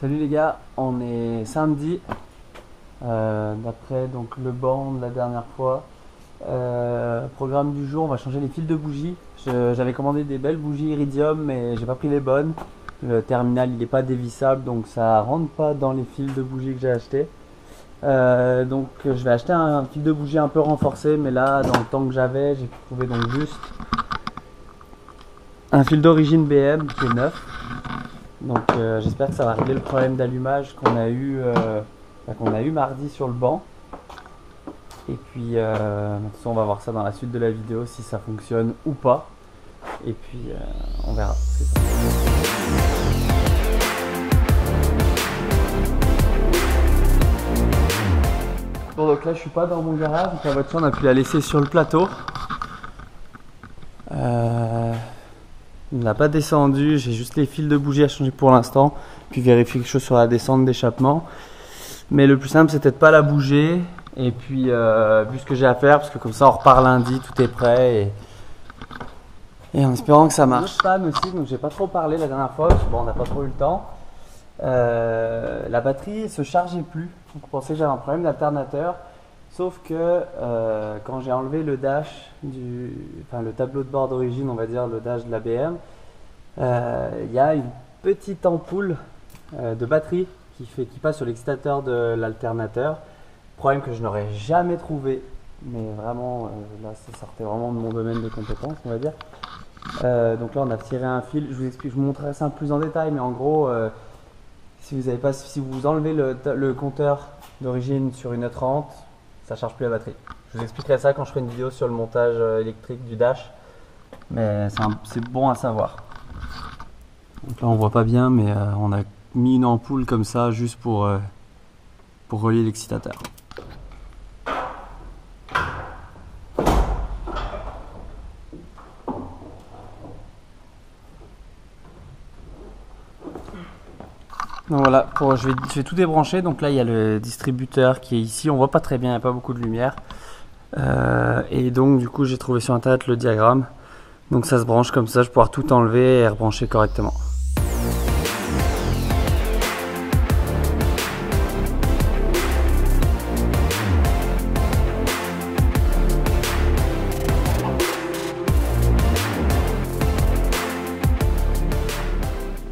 Salut les gars, on est samedi, d'après donc le banc de la dernière fois. Programme du jour, on va changer les fils de bougies. J'avais commandé des belles bougies iridium mais j'ai pas pris les bonnes. Le terminal il est pas dévissable donc ça rentre pas dans les fils de bougies que j'ai acheté. Donc je vais acheter un fil de bougie un peu renforcé, mais là dans le temps que j'avais j'ai trouvé donc juste un fil d'origine BM qui est neuf. Donc j'espère que ça va régler le problème d'allumage qu'on a eu mardi sur le banc. Et puis de toute façon, on va voir ça dans la suite de la vidéo si ça fonctionne ou pas. Et puis on verra. Bon, donc là je suis pas dans mon garage, donc la voiture on a pu la laisser sur le plateau. Il n'a pas descendu, j'ai juste les fils de bougie à changer pour l'instant, puis vérifier quelque chose sur la descente d'échappement. Mais le plus simple c'était de pas la bouger, et puis vu ce que j'ai à faire, parce que comme ça on repart lundi, tout est prêt, et en espérant que ça marche. Panne aussi, donc j'ai pas trop parlé la dernière fois, parce que bon, on n'a pas trop eu le temps. La batterie se chargeait plus, donc on pensait que j'avais un problème d'alternateur. Sauf que quand j'ai enlevé le dash, le tableau de bord d'origine, on va dire le dash de la BM, il y a une petite ampoule de batterie qui passe sur l'excitateur de l'alternateur. Problème que je n'aurais jamais trouvé, mais vraiment là ça sortait vraiment de mon domaine de compétence, on va dire. Donc là on a tiré un fil, je vous explique, je vous montrerai ça plus en détail, mais en gros si vous enlevez le compteur d'origine sur une E30, ça charge plus la batterie. Je vous expliquerai ça quand je ferai une vidéo sur le montage électrique du dash, mais c'est bon à savoir. Donc là on voit pas bien, mais on a mis une ampoule comme ça juste pour relier l'excitateur. Donc voilà, je vais tout débrancher. Donc là il y a le distributeur qui est ici, on voit pas très bien, il n'y a pas beaucoup de lumière. Et donc du coup j'ai trouvé sur internet le diagramme. Donc ça se branche comme ça, je vais pouvoir tout enlever et rebrancher correctement.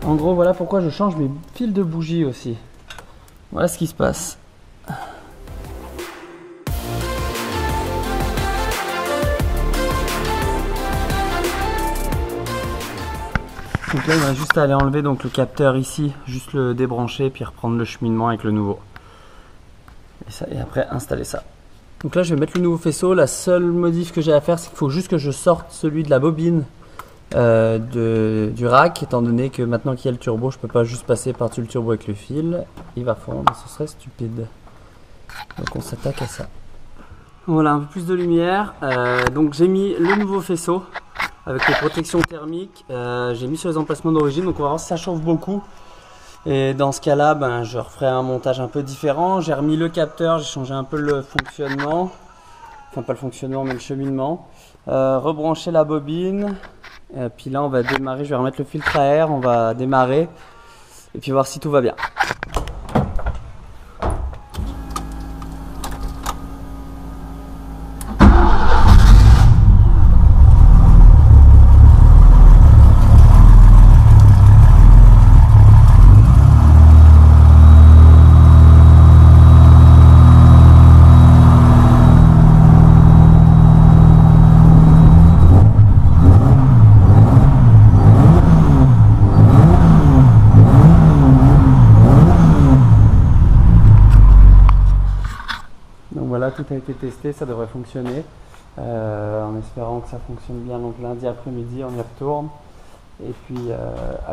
En gros, voilà pourquoi je change mes fils de bougie aussi. Voilà ce qui se passe. Donc là, il va juste aller enlever donc le capteur ici, juste le débrancher, puis reprendre le cheminement avec le nouveau. Et après, installer ça. Donc là, je vais mettre le nouveau faisceau. La seule modif que j'ai à faire, c'est qu'il faut juste que je sorte celui de la bobine. Du rack, étant donné que maintenant qu'il y a le turbo, je peux pas juste passer par-dessus le turbo avec le fil, il va fondre, ce serait stupide. Donc on s'attaque à ça. Voilà, un peu plus de lumière. Donc j'ai mis le nouveau faisceau avec les protections thermiques, j'ai mis sur les emplacements d'origine, donc on va voir si ça chauffe beaucoup. Et dans ce cas là, je referai un montage un peu différent. J'ai remis le capteur, j'ai changé un peu le fonctionnement, enfin pas le fonctionnement mais le cheminement, rebrancher la bobine. Puis là on va démarrer, je vais remettre le filtre à air, on va démarrer et puis voir si tout va bien. Voilà, tout a été testé, ça devrait fonctionner, en espérant que ça fonctionne bien. Donc lundi après-midi on y retourne et puis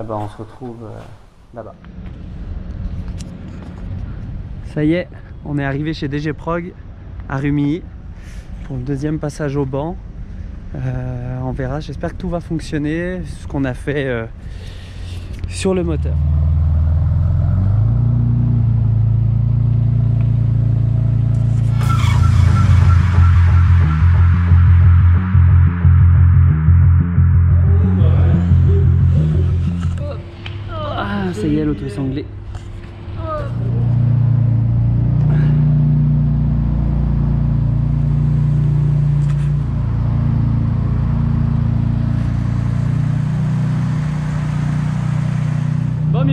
on se retrouve là-bas. Ça y est, on est arrivé chez DG Prog à Rumilly pour le deuxième passage au banc. On verra, j'espère que tout va fonctionner, ce qu'on a fait sur le moteur. ça y est, l'auto est sanglé.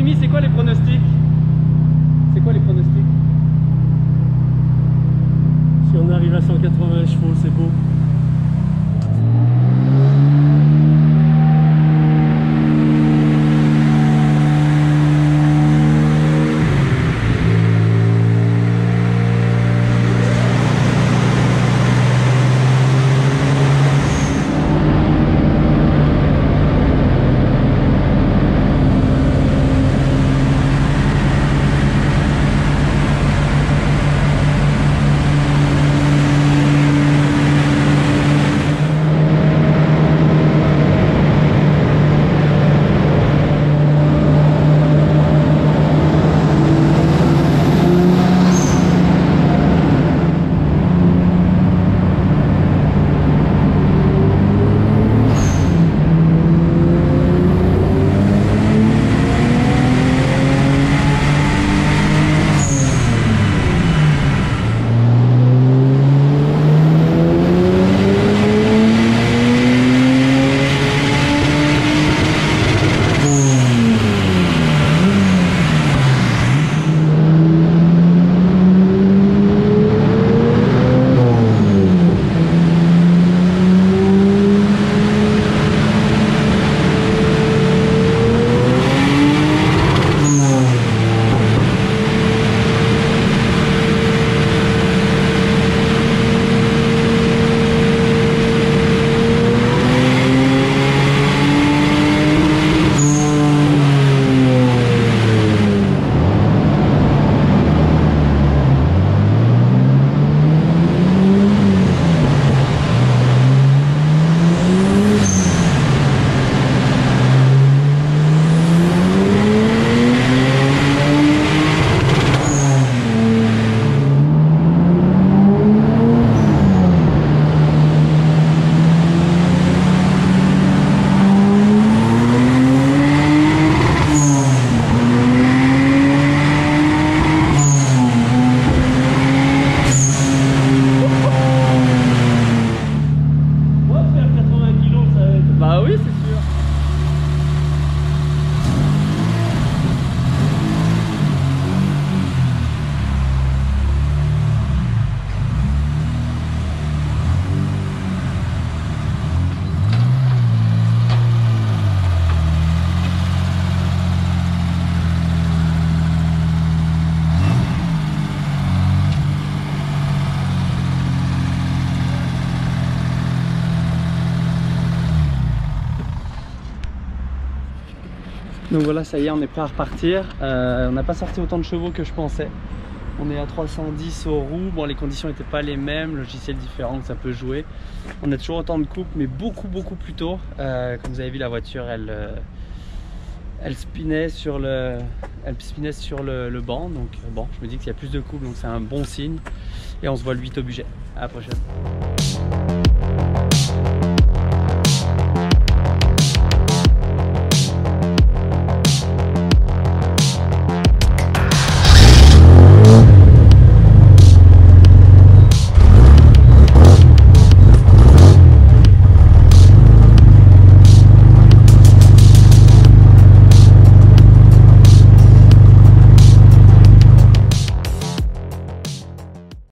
Mimi, c'est quoi les pronostics? C'est quoi les pronostics? Si on arrive à 180 chevaux, c'est beau. Donc voilà, ça y est, on est prêt à repartir. On n'a pas sorti autant de chevaux que je pensais. On est à 310 aux roues. Bon, les conditions n'étaient pas les mêmes, logiciel différent, ça peut jouer. On a toujours autant de couple, mais beaucoup plus tôt. Comme vous avez vu, la voiture, elle spinait sur le banc. Donc bon, je me dis qu'il y a plus de couple, donc c'est un bon signe. Et on se voit le 8 au budget. À la prochaine.